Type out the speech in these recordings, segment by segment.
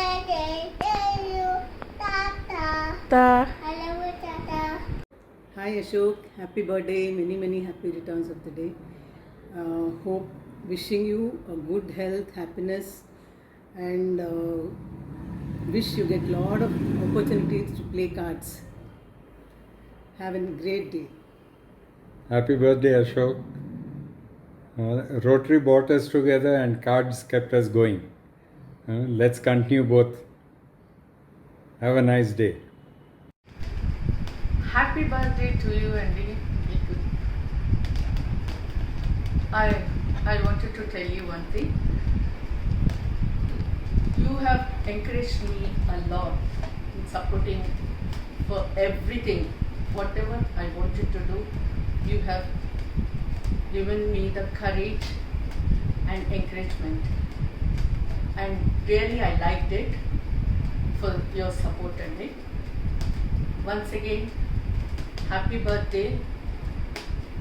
birthday to you, Tata. I love you, Tata. Hi Ashok, happy birthday, many happy returns of the day. Hope wishing you a good health, happiness, and wish you get lot of opportunities to play cards. Have a great day. Happy birthday, Ashok. Rotary brought us together and cards kept us going. Let's continue both. Have a nice day. Happy birthday to you, Andy. I wanted to tell you one thing. You have encouraged me a lot in supporting for everything. Whatever I wanted to do, you have given me the courage and encouragement. And really I liked it for your support, Andy. Once again, happy birthday.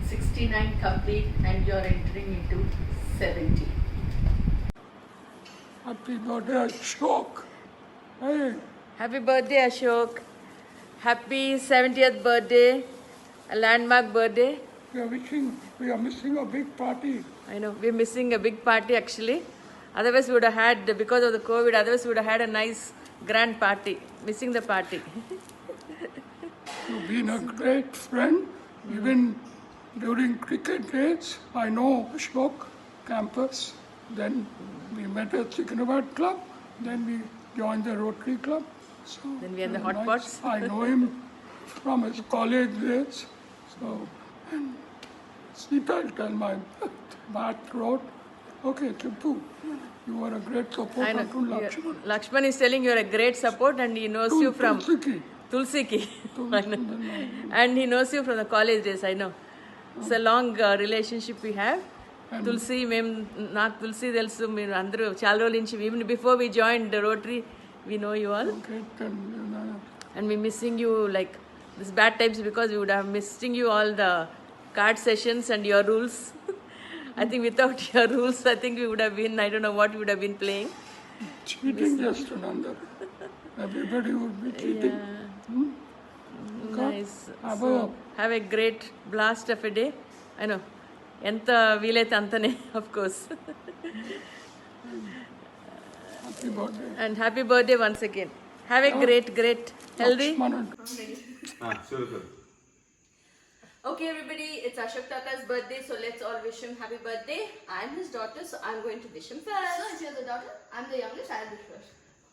69 complete and you're entering into 70. Happy birthday, Ashok. Hey, Happy birthday, Ashok. Happy 70th birthday, a landmark birthday. we are missing a big party. I know, we're missing a big party actually. Otherwise we would have had, because of the COVID, otherwise we would have had a nice grand party. Missing the party. You've been a great friend, even during cricket days. I know Ashok campus. Then we met at Secunderabad Club. Then we joined the Rotary Club. So Then we had the hot nice. pots. I know him from his college days. So, and Sita will tell my bad throat. Okay, Chippu, you are a great I supporter know. to Lakshman. Lakshman is telling you're a great support and he knows you from Tulsiki. Tulsiki. I know. And he knows you from the college days, I know. It's a long relationship we have. Tulsi, నాకు తులసి తెలుసు మీరు అందరూ చాలా రోజుల నుంచి even before we joined the Rotary, we know you all. Great, And we're missing you like this bad times because we would have missing you all the card sessions and your rules. I think without your rules, I think we would have been, I don't know what we would have been playing. cheating just another. Everybody would be cheating. Nice. Have So, a- have a great blast of a day. I know. ఎంత వీలైతే అంతనే of course. Happy birthday. And happy birthday once again. Have a great healthy. Lakshman. Okay, everybody, it's Ashok Tata's birthday, so let's all wish him happy birthday. I'm his daughter, so I'm going to wish him first. So, if you're the daughter, I'm the youngest, I'll be first.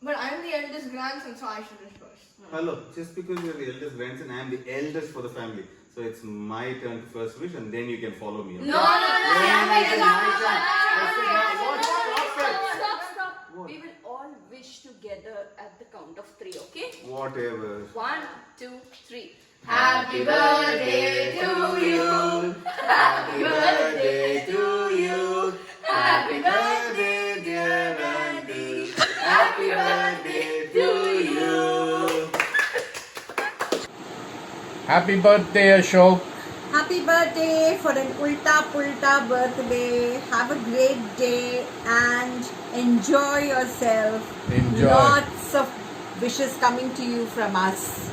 But I'm the eldest grandson, so I should be first. Hello, just because you're the eldest grandson, I am the eldest for the family. So it's my turn to first wish and then you can follow me. Okay? No. Stop. Stop. We will all wish together at the count of 3, okay? Whatever. 1, 2, 3. Happy birthday to you. Happy birthday to you. Happy birthday, dear Andy. Happy birthday to you. Happy birthday, Ashok. Happy birthday for an Ulta Pulta birthday. Have a great day and enjoy yourself. Enjoy. Lots of wishes coming to you from us.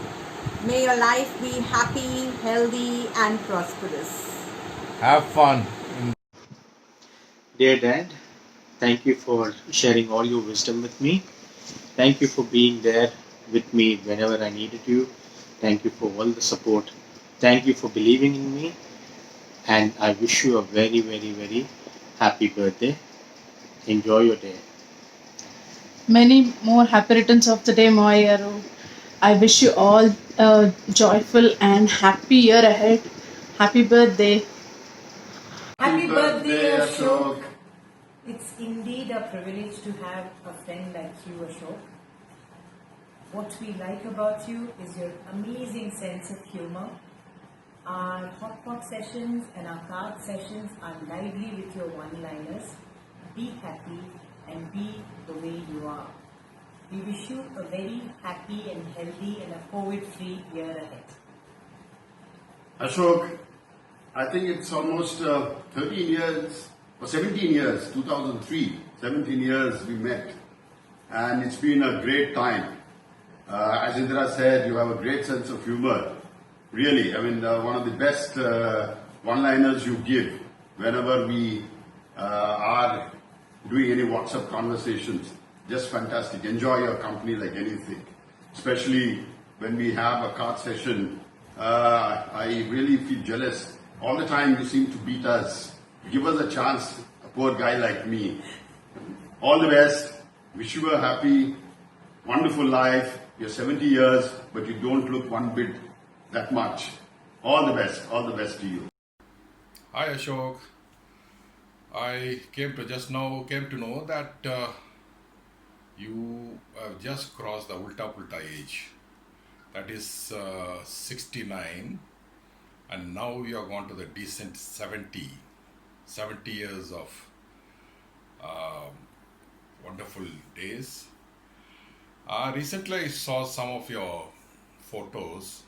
May your life be happy, healthy and prosperous. Have fun. Dear Dad, thank you for sharing all your wisdom with me. Thank you for being there with me whenever I needed you. Thank you for all the support. Thank you for believing in me. And I wish you a very happy birthday. Enjoy your day. Many more happy returns of the day, Moyaru. I wish you all a joyful and happy year ahead. Happy birthday. Happy birthday, Ashok. It's indeed a privilege to have a friend like you, Ashok. What we like about you is your amazing sense of humor. Our hot pot sessions and our card sessions are lively with your one-liners. Be happy and be the way you are. We wish you a very happy and healthy and a COVID-free year ahead. Ashok, I think it's almost 13 years or 17 years, 2003, 17 years we met. and it's been a great time. As Indra said, you have a great sense of humor. Really, I mean, one of the best one-liners you give whenever we are doing any WhatsApp conversations. Just fantastic. Enjoy your company like anything. Especially when we have a card session, I really feel jealous. All the time you seem to beat us. Give us a chance, a poor guy like me. All the best. Wish you a happy, wonderful life. You're 70 years, but you don't look one bit that much. All the best. All the best to you. Hi Ashok. I came to know that you have just crossed the ulta pulta age. That is 69, and now you are gone to the decent 70 years of wonderful days. Recently I saw some of your photos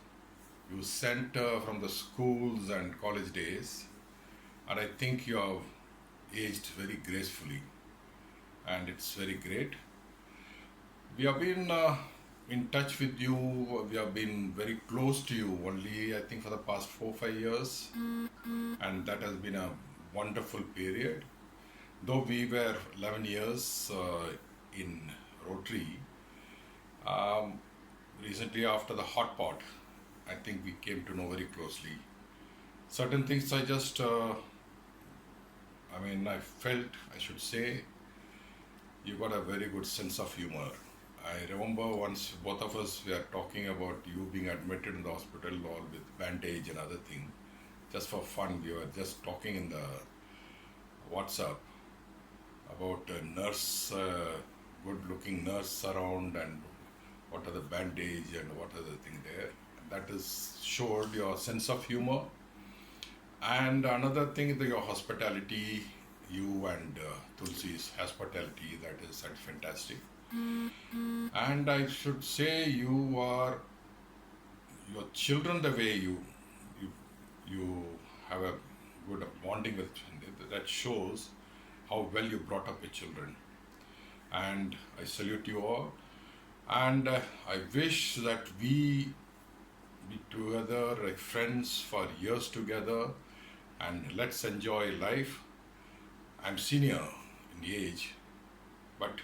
you sent from the schools and college days, and I think you have aged very gracefully, and it's very great. We have been in touch with you, we have been very close to you only I think for the past 4-5 years, and that has been a wonderful period. Though we were 11 years in Rotary, recently after the hot pot, I think we came to know very closely. Certain things I just, I felt, I should say, you got a very good sense of humor. I remember once both of us were talking about you being admitted in the hospital all with bandage and other thing. Just for fun, we were just talking in the WhatsApp about a nurse, good-looking nurse around, and what are the bandage and what are the thing there. That is showed your sense of humor. And another thing is your hospitality, you and Tulsi's hospitality, that's fantastic. And I should say your children, the way you have a good bonding with, that shows how well you brought up your children. And I salute you all. And I wish that we be together like friends for years together, and let's enjoy life. I'm senior in age, but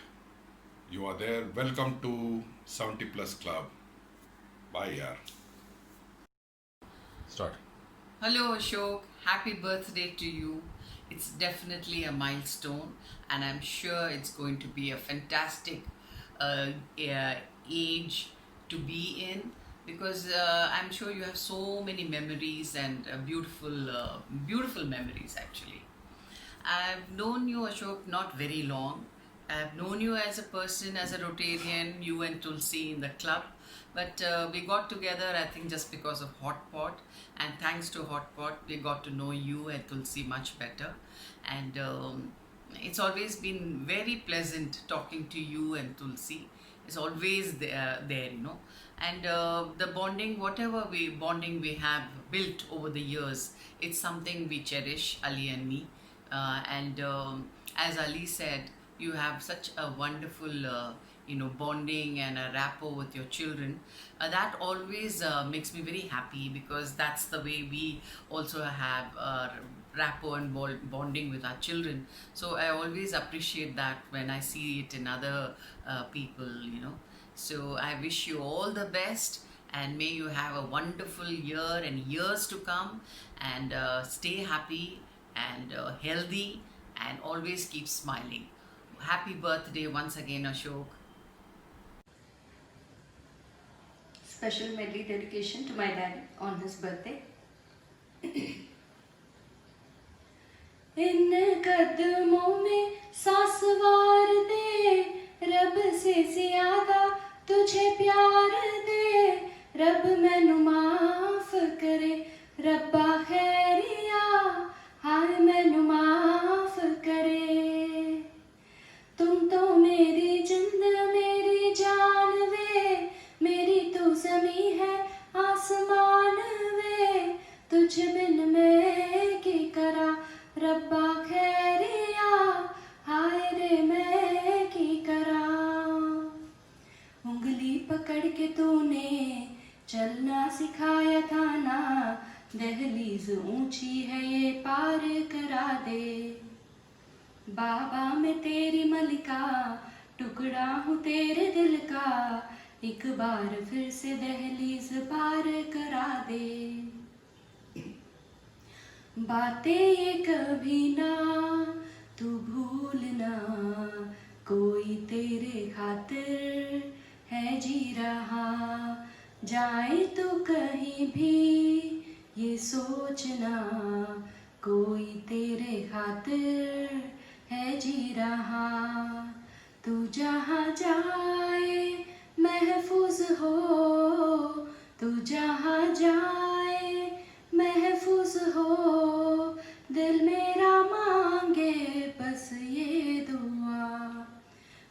you are there. Welcome to 70 Plus Club. Bye, yaar. Start. Hello Ashok, happy birthday to you. It's definitely a milestone, and I'm sure it's going to be a fantastic age to be in, because I'm sure you have so many memories and beautiful memories actually. I've known you, Ashok, not very long. I've known you as a person, as a Rotarian, you and Tulsi in the club, but we got together I think just because of Hot Pot, and thanks to Hot Pot we got to know you and Tulsi much better, and it's always been very pleasant talking to you and Tulsi. It's always there, you know, and the bonding, whatever bonding we have built over the years, it's something we cherish, Ali and me, and as Ali said, you have such a wonderful bonding and a rapport with your children. That always makes me very happy, because that's the way we also have rapport and bonding with our children. So I always appreciate that when I see it in other people, So I wish you all the best, and may you have a wonderful year and years to come, and stay happy and healthy, and always keep smiling. Happy birthday once again, Ashok. Special medley dedication to my dad on his birthday. इन कदमों में सांस वार दे, रब से ज्यादा तुझे प्यार दे, रब मैनू माफ करे, रब्बा खैरिया हाय मैनू माफ करे। तुम तो मेरी जिंद मेरी जान वे, मेरी तो ज़मीं है आसमान वे, तुझ बिन मैं की करा, रब्बा खैरिया हाय रे मैं की करा। सिखाया था ना, दहलीज ऊंची है ये पार करा दे। बाबा मैं तेरी मलिका, टुकड़ा हूँ तेरे दिल का, एक बार फिर से दहलीज पार करा दे। बातें ये कभी ना तू भूलना, कोई तेरे खातिर है जी रहा। जाए तो कहीं भी ये सोचना, कोई तेरे खातिर है जी रहा। तू जहाँ जाए महफूज हो, तू जहाँ जाए महफूज हो, दिल मेरा मांगे बस ये दुआ।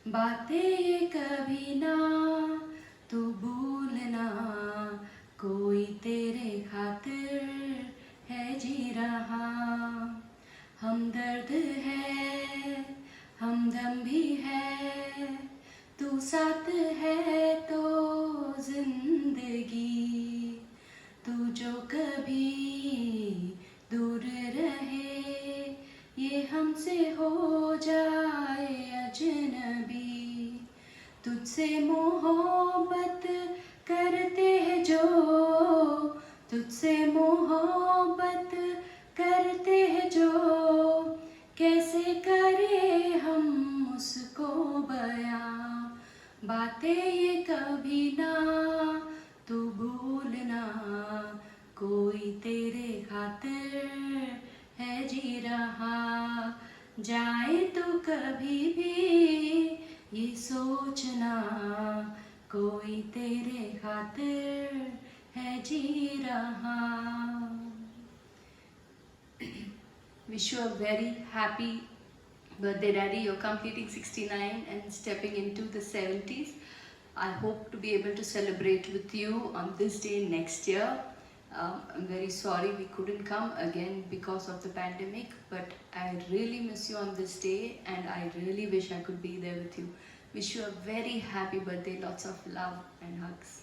बातें ये कभी ना तू भूलना, कोई तेरे खातिर है जी रहा। हमदर्द है हमदम भी है, तू साथ है तो जिंदगी। तू जो कभी दूर रहे, ये हमसे हो जाए अजनबी। तुझसे मोहब्बत करते हैं जो, तुझसे मोहब्बत करते हैं जो, कैसे करे हम उसको बयां। बातें ये कभी ना तू भूलना, कोई तेरे खातिर है जी रहा। जाए तो कभी भी ये सोचना, कोई तेरे खातिर है जी रहा। Wish you a very happy birthday, Daddy. You're completing 69 and stepping into the 70s. I hope to be able to celebrate with you on this day next year. I'm very sorry we couldn't come again because of the pandemic, but I really miss you on this day and I really wish I could be there with you. Wish you a very happy birthday, lots of love and hugs.